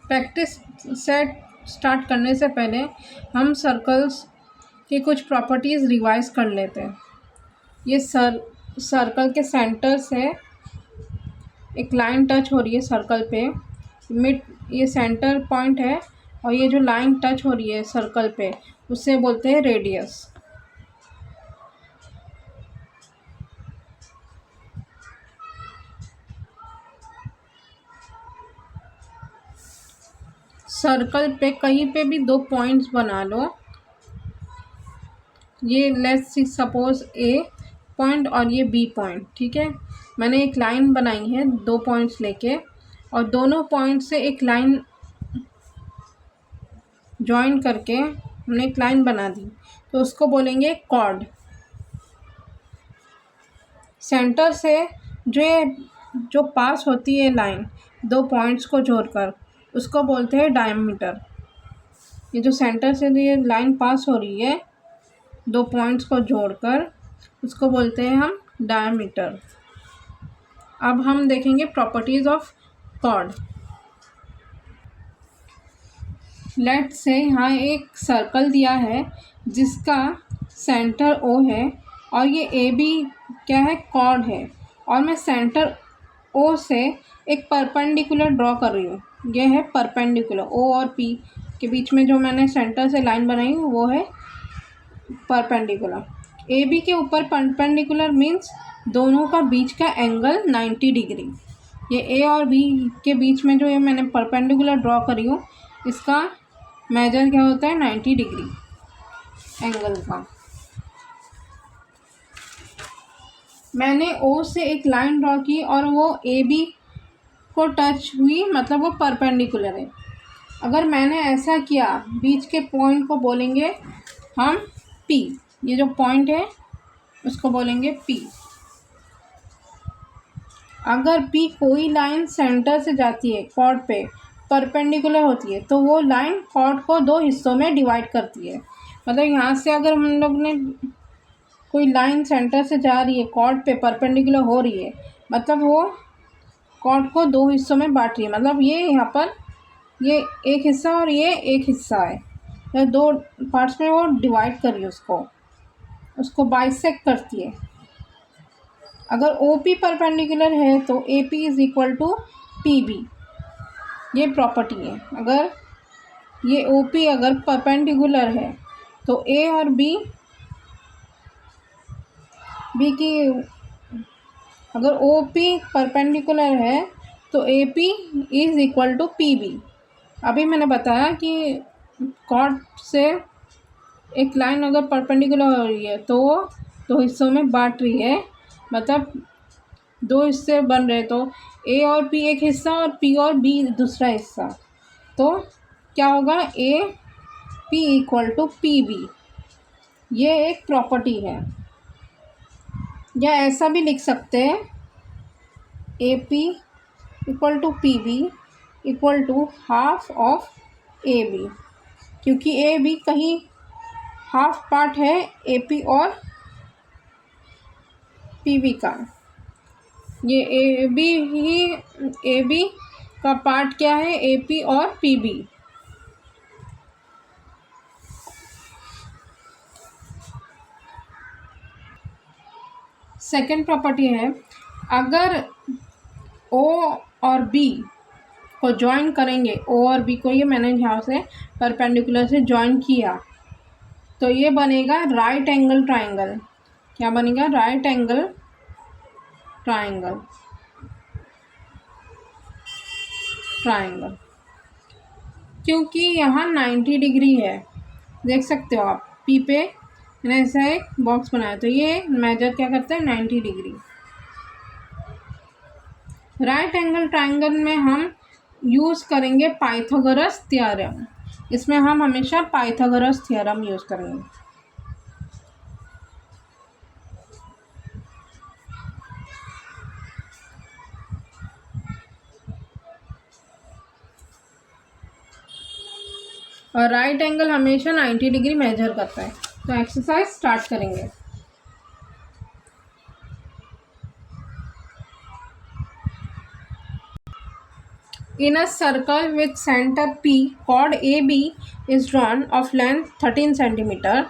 Practice set start करने से पहले हम सर्कल्स की कुछ प्रॉपर्टीज़ रिवाइज कर लेते हैं। ये सर्कल के सेंटर से एक लाइन टच हो रही है सर्कल पे, मिड ये सेंटर पॉइंट है, और ये जो लाइन टच हो रही है सर्कल पे उससे बोलते हैं रेडियस। सर्कल पे कहीं पे भी दो पॉइंट्स बना लो। ये लेट्स सपोज ए पॉइंट और ये बी पॉइंट, ठीक है। मैंने एक लाइन बनाई है दो पॉइंट्स लेके, और दोनों पॉइंट से एक लाइन जॉइन करके हमने एक लाइन बना दी, तो उसको बोलेंगे कॉर्ड। सेंटर से जो पास होती है लाइन दो पॉइंट्स को जोड़कर, उसको बोलते हैं डायमीटर। ये जो सेंटर से ये लाइन पास हो रही है दो पॉइंट्स को जोड़कर, उसको बोलते हैं हम डायमीटर। अब हम देखेंगे properties of chord. Let's say यहाँ एक सर्कल दिया है जिसका सेंटर ओ है, और ये ए बी क्या है, कॉर्ड है, और मैं सेंटर ओ से एक परपेंडिकुलर ड्रॉ कर रही हूँ। ये है परपेंडिकुलर, ओ और पी के बीच में जो मैंने सेंटर से लाइन बनाई वो है परपेंडिकुलर। ए बी के ऊपर परपेंडिकुलर मीन्स दोनों का बीच का एंगल 90 डिग्री। ये ए और बी के बीच में जो ये मैंने परपेंडिकुलर ड्रॉ करी हूँ, इसका मेजर क्या होता है, 90 डिग्री एंगल का। मैंने ओ से एक लाइन ड्रॉ की और वो ए बी को टच हुई, मतलब वो परपेंडिकुलर है। अगर मैंने ऐसा किया, बीच के पॉइंट को बोलेंगे हम पी। ये जो पॉइंट है उसको बोलेंगे पी। अगर पी कोई लाइन सेंटर से जाती है कॉर्ड पे, परपेंडिकुलर होती है, तो वो लाइन कॉर्ड को दो हिस्सों में डिवाइड करती है। मतलब यहाँ से अगर हम लोग ने कोई लाइन सेंटर से जा रही है कॉर्ड पे परपेंडिकुलर हो रही है, मतलब वो कॉर्ड को दो हिस्सों में बांट रही है। मतलब ये यहाँ पर ये एक हिस्सा और ये एक हिस्सा है, तो दो पार्ट्स में वो डिवाइड कर रही है, उसको बाइसेक्ट करती है। अगर ओ पी परपेंडिकुलर है तो A P is equal to P B. ये प्रॉपर्टी है। अगर ये ओ पी अगर परपेंडिकुलर है तो ए और बी की, अगर ओ पी परपेंडिकुलर है तो A P is equal to P B. अभी मैंने बताया कि कॉर्ड से एक लाइन अगर परपेंडिकुलर हो रही है तो वो दो हिस्सों में बांट रही है, मतलब दो हिस्से बन रहे, तो ए और पी एक हिस्सा और पी और बी दूसरा हिस्सा, तो क्या होगा, A P equal to P B. ये एक प्रॉपर्टी है। या ऐसा भी लिख सकते हैं, A P equal to P B equal to half of A B, क्योंकि ए बी कहीं हाफ पार्ट है ए पी और पी बी का। ये ए बी का पार्ट क्या है, ए पी और पी बी। सेकेंड प्रॉपर्टी है, अगर ओ और बी को ज्वाइन करेंगे, ओ और बी को ये मैंने यहाँ से परपेंडिकुलर से ज्वाइन किया, तो ये बनेगा राइट एंगल ट्राइंगल। क्या बनेगा, राइट एंगल ट्राइंगल। क्योंकि यहाँ 90 डिग्री है, देख सकते हो आप, पी पे मैंने ऐसा एक बॉक्स बनाया, तो ये मेजर क्या करता है, 90 डिग्री। राइट एंगल ट्राइंगल में हम यूज़ करेंगे पाइथागोरस थ्योरम। इसमें हम हमेशा पाइथागोरस थ्योरम यूज़ करेंगे। और राइट एंगल हमेशा 90 डिग्री मेजर करता है। तो एक्सरसाइज स्टार्ट करेंगे। In a circle with center P, chord AB is drawn of length 13 cm.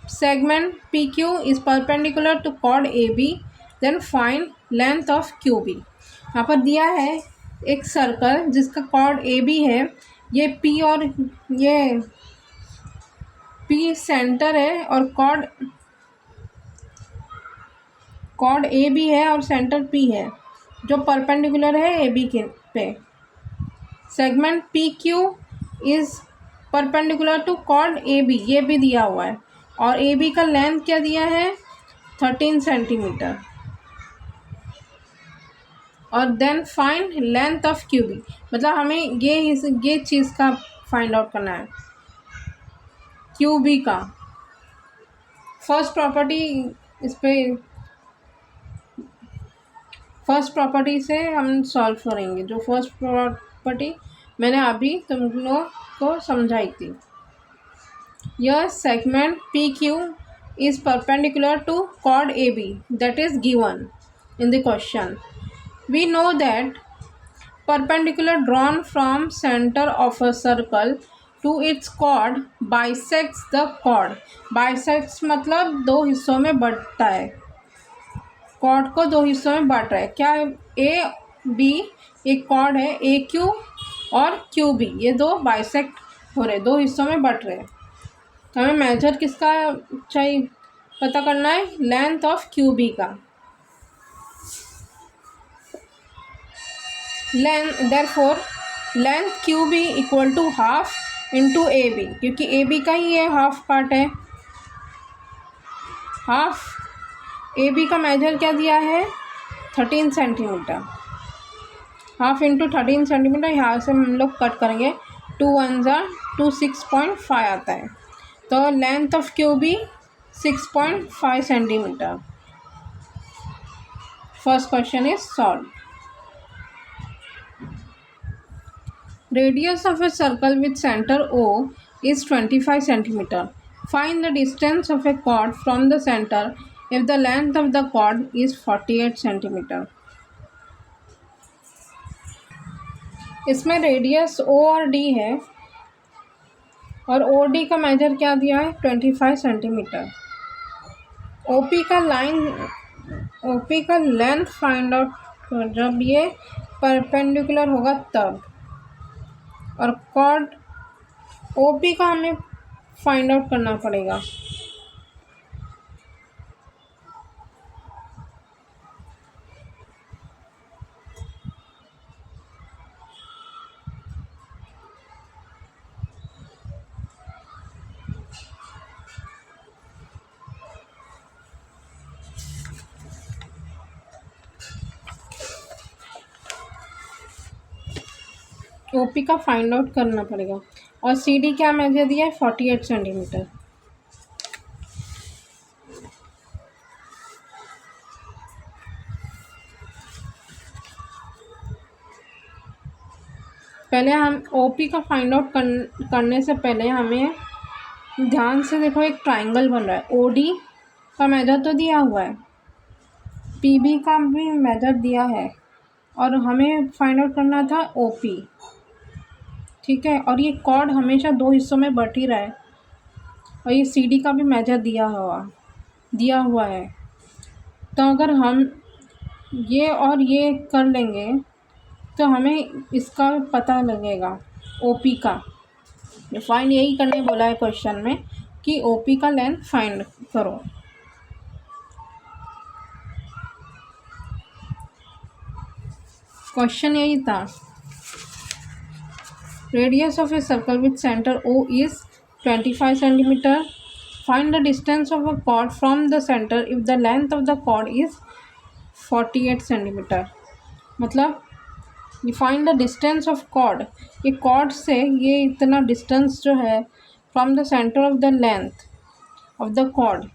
Segment PQ is perpendicular to chord AB. Then find length of QB. यहाँ पर दिया है एक सर्कल जिसका chord AB है, ये P और ये P सेंटर है और chord AB है और सेंटर P है जो परपेंडिकुलर है AB के पे. Segment PQ is perpendicular to chord AB, ये भी दिया हुआ है और AB का लेंथ क्या दिया है 13 सेंटीमीटर. और then find length of QB, मतलब हमें ये चीज़ का फाइंड आउट करना है QB का. फर्स्ट प्रॉपर्टी से हम सॉल्व करेंगे. जो फर्स्ट प्रॉपर्टी मैंने अभी तुम लोग को समझाई थी. यह segment PQ is perpendicular to chord AB, that is given in the question. We know that perpendicular drawn from center of a circle to its chord bisects the chord. Bisects मतलब दो हिस्सों में बढ़ता है, chord को दो हिस्सों में बांट रहा है. क्या है? AB एक chord है AQ और QB, ये दो बाइसेक्ट हो रहे, दो हिस्सों में बट रहे. तो हमें मेजर किसका चाहिए पता करना है? लेंथ ऑफ QB का. Therefore length QB equal to half into AB, क्योंकि AB का ही ये हाफ पार्ट है. हाफ AB का मेजर क्या दिया है 13 सेंटीमीटर. हाफ इंटू 13 सेंटीमीटर, यहाँ से हम लोग कट करेंगे. 2 1 जा 2 6.5 आता है. तो length of QB 6.5 centimetre. First question is solve. Radius of a circle with center O is 25 cm. Find the distance of a chord from the center if the length of the chord is 48 cm. इसमें radius O और D है और OD का measure क्या दिया है 25 centimetre. OP का length find out जब ये परपेंडिकुलर होगा तब, और chord OP का हमें फाइंड आउट करना पड़ेगा. OP का फाइंड आउट करना पड़ेगा. और CD क्या मेजर दिया है 48 सेंटीमीटर. पहले हम OP का फाइंड आउट करने से पहले हमें ध्यान से देखो, एक ट्राइंगल बन रहा है. OD का मेजर तो दिया हुआ है, PB का भी मेजर दिया है और हमें फाइंड आउट करना था OP. ठीक है. और ये chord हमेशा दो हिस्सों में बट ही रहा है और ये CD का भी मेजर दिया हुआ है. तो अगर हम ये और ये कर लेंगे तो हमें इसका पता लगेगा OP का. फाइंड यही करने बोला है क्वेश्चन में कि OP का लेंथ फाइंड करो. क्वेश्चन यही था. Radius of a circle with center O is 25 cm. Find the distance of a chord from the center if the length of the chord is 48 cm. मतलब find the distance of chord. ये chord से ये इतना distance जो है from the center of the length of the chord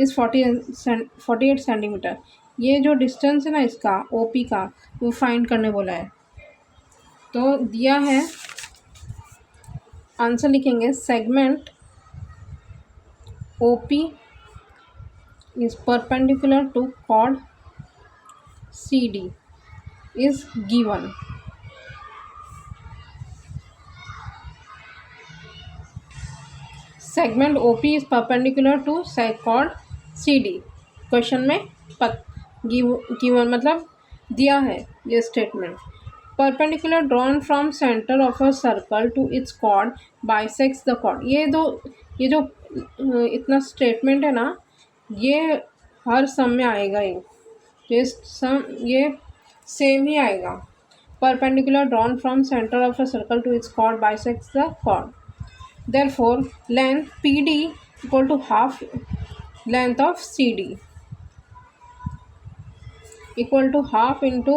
is 48 cm. ये जो distance है ना इसका OP का, वो फाइंड करने बोला है. तो दिया है, आंसर लिखेंगे. Segment OP is perpendicular to chord CD is given. Segment O P is perpendicular to chord C D. Question में गिवन मतलब दिया है ये statement. Perpendicular drawn from centre of a circle to its chord bisects the chord. ये जो इतना statement है ना, ये हर सम में आएगा। ये सेम ही आएगा। Perpendicular drawn from centre of a circle to its chord bisects the chord. Therefore, length PD equal to half length of CD equal to half into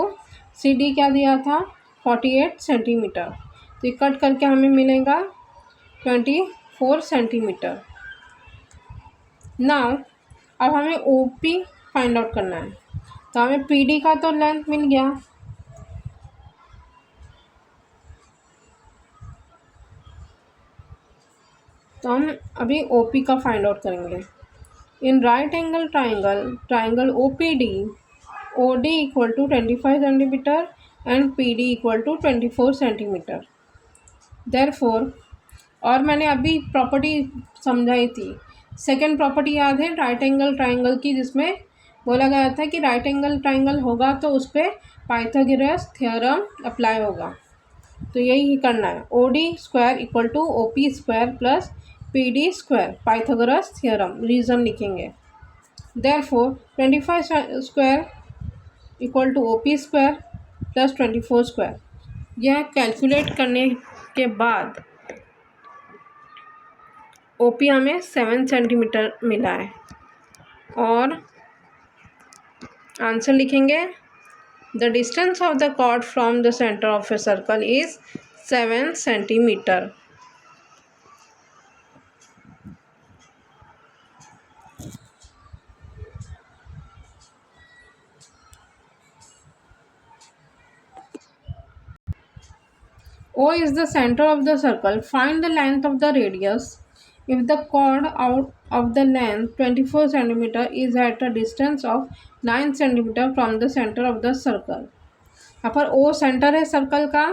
CD क्या दिया था 48 सेंटीमीटर। तो ये कट करके हमें मिलेगा 24 सेंटीमीटर। नाउ अब हमें OP फाइंड आउट करना है। तो हमें PD का तो लेंथ मिल गया, तो हम अभी OP का फाइंड आउट करेंगे। In right angle triangle OPD OD equal to 25 centimetre and PD equal to 24 centimetre. Therefore, और मैंने अभी प्रॉपर्टी समझाई थी, सेकंड प्रॉपर्टी याद है राइट एंगल ट्राइंगल की, जिसमें बोला गया था कि राइट एंगल ट्राइंगल होगा तो उस पर पाइथागोरस थ्योरम अप्लाई होगा। तो यही करना है। OD square equal to OP square plus PD square, Pythagoras theorem, reason लिखेंगे। Therefore 25 square equal to OP square plus 24 square. यह कैलकुलेट करने के बाद OP हमें 7 सेंटीमीटर मिला है और आंसर लिखेंगे। The distance of the chord from the centre of a circle is 7 centimetre. O is the center of the circle. Find the length of the radius if the chord out of the length 24 cm is at a distance of 9 cm from the center of the circle. यहाँ पर O centre है circle का,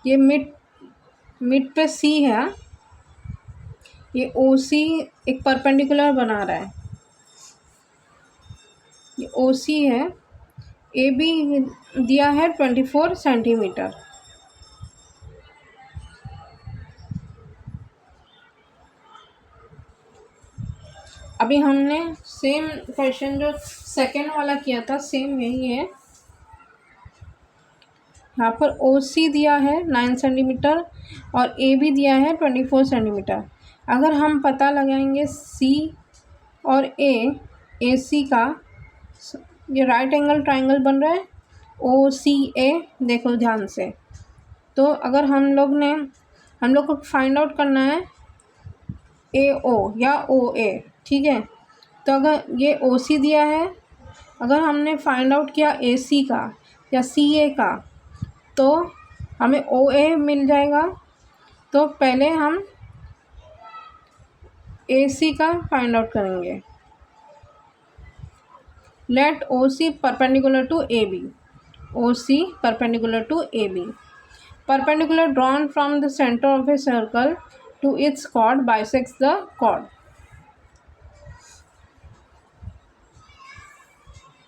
ये mid पे C है, ये OC एक perpendicular बना रहा है, ये OC है, AB दिया है 24 सेंटीमीटर। अभी हमने सेम क्वेश्चन जो सेकेंड वाला किया था सेम यही है। यहाँ पर OC दिया है 9 सेंटीमीटर और AB दिया है 24 सेंटीमीटर। अगर हम पता लगाएंगे C और AC का, ये राइट एंगल ट्राइंगल बन रहा है OCA, देखो ध्यान से। तो अगर हम लोग को फाइंड आउट करना है AO या OA, ठीक है। तो अगर ये OC दिया है, अगर हमने फाइंड आउट किया AC का या CA का, तो हमें OA मिल जाएगा। तो पहले हम AC का फाइंड आउट करेंगे। Let OC perpendicular to AB, OC perpendicular to AB, perpendicular drawn from the center of a circle to its chord bisects the chord.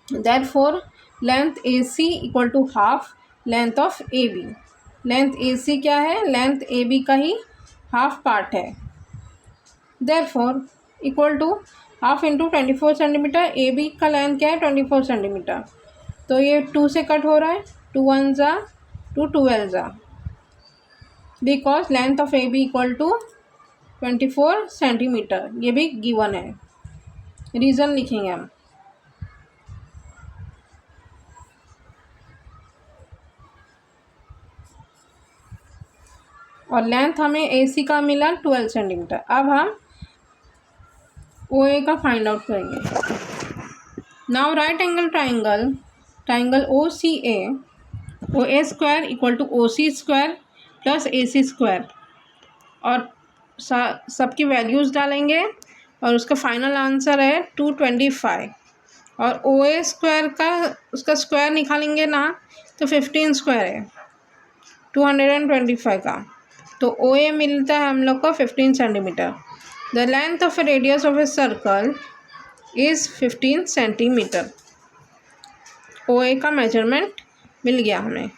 Therefore, length AC equal to half length of AB. Length AC क्या है, length AB का ही half part है। Therefore, equal to half into 24 centimetre. AB का length क्या है 24 centimetre, तो ये 2 से कट हो रहा है, 2 1 जा 2 12 जा, because length of AB equal to 24 centimetre. ये भी गिवन है, रीज़न लिखेंगे हम। और लेंथ हमें AC का मिला 12 सेंटीमीटर। अब हम OA का फाइंड आउट करेंगे। Now right angle triangle OCA, OA square equal to OC square plus AC square, और सबकी वैल्यूज़ डालेंगे और उसका फाइनल आंसर है 225। और OA स्क्वायर का उसका स्क्वायर निकालेंगे ना, तो 15 स्क्वायर है 225 का। तो ओ ए मिलता है हम लोग को 15 centimetre. The length of a radius of a circle is 15 centimetre. O A का मेजरमेंट मिल गया हमें।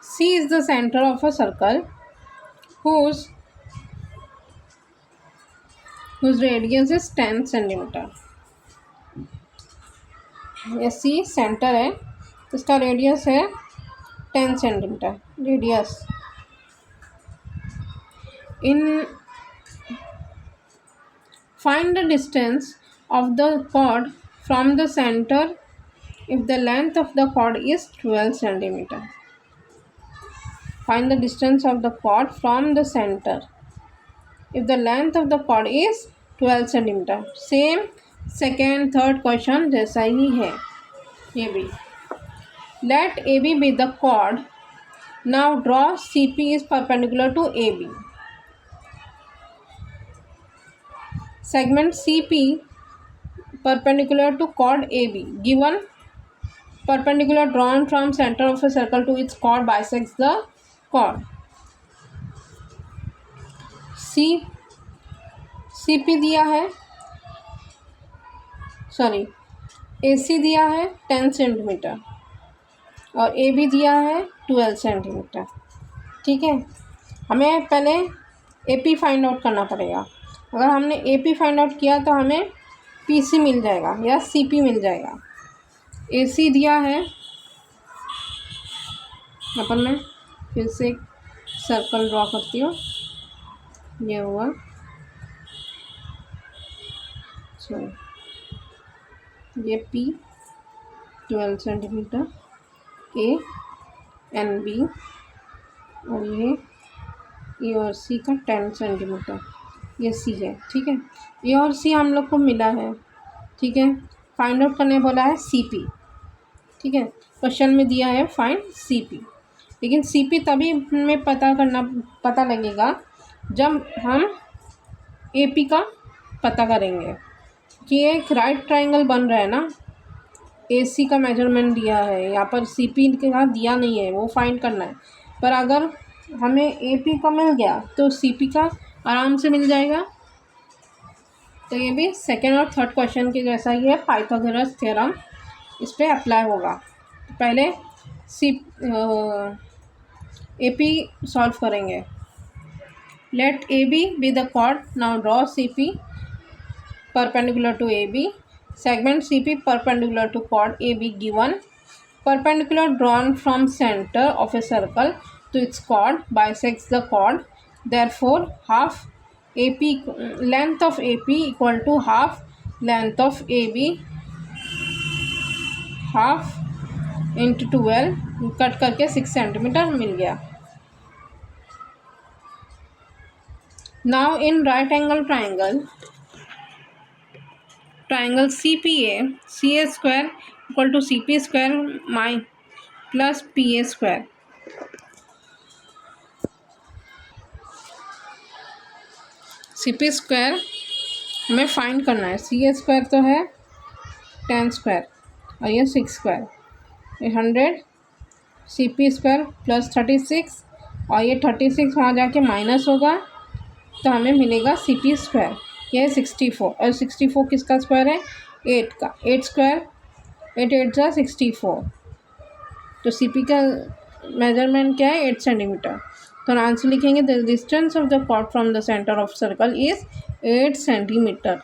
C is the center of a circle whose radius is 10 centimetre. ये C सेंटर है, इसका रेडियस है 10 centimetre radius. In find the distance of the chord from the centre if the length of the chord is 12 centimeter. Find the distance of the chord from the center if the length of the chord is 12 centimeter. Same second third question जैसा ही है ये भी। Let AB be the chord. Now draw CP is perpendicular to AB. Segment CP perpendicular to chord AB. Given perpendicular drawn from center of a circle to its chord bisects the chord. CP दिया है, sorry AC दिया है 10 centimetre और AB दिया है 12 centimetre. ठीक है, हमें पहले AP फाइंड आउट करना पड़ेगा। अगर हमने AP फाइंड आउट किया तो हमें PC मिल जाएगा या CP मिल जाएगा। AC दिया है, यहाँ पर मैं फिर से एक सर्कल ड्रॉ करती हूँ। ये हुआ, ये P 12 centimetre, A and B, और ये E और C का 10 सेंटीमीटर, ये C है। ठीक है, A और C हम लोग को मिला है। ठीक है, फाइंड आउट करने बोला है CP। ठीक है, क्वेश्चन में दिया है फाइंड CP, लेकिन CP तभी हमें पता लगेगा जब हम AP का पता करेंगे कि एक राइट ट्रायंगल बन रहा है ना। AC का मेजरमेंट दिया है, यहाँ पर CP के साथ दिया नहीं है, वो फाइंड करना है। पर अगर हमें AP का मिल गया तो CP का आराम से मिल जाएगा। तो ये भी सेकेंड और थर्ड क्वेश्चन के जैसा ही है, पाइथागोरस थ्योरम इस पर अप्लाई होगा। तो पहले AP सॉल्व करेंगे। Let AB be the chord. Now draw CP perpendicular to AB। Segment CP perpendicular to chord AB given. Perpendicular drawn from centre of a circle to its chord bisects the chord. Therefore half AP length of AP equal to half length of AB, half into 12 cut करके 6 centimetre मिल गया। Now in right angle triangle CPA, CA square equal to CP square plus PA square. CP square हमें find करना है। CA square तो है 10 square और ये 6 स्क्वायर, ये 100। CP स्क्वायर प्लस 36 और ये 36 वहाँ जाके माइनस होगा तो हमें मिलेगा CP स्क्वायर। यह है 64 और 64 किसका स्क्वायर है? 8 का। 8 स्क्वायर 8 8 जा 64। तो CP का मेजरमेंट क्या है? 8 सेंटीमीटर। तो आंसर लिखेंगे the distance of the chord from the centre of circle is 8 centimetre.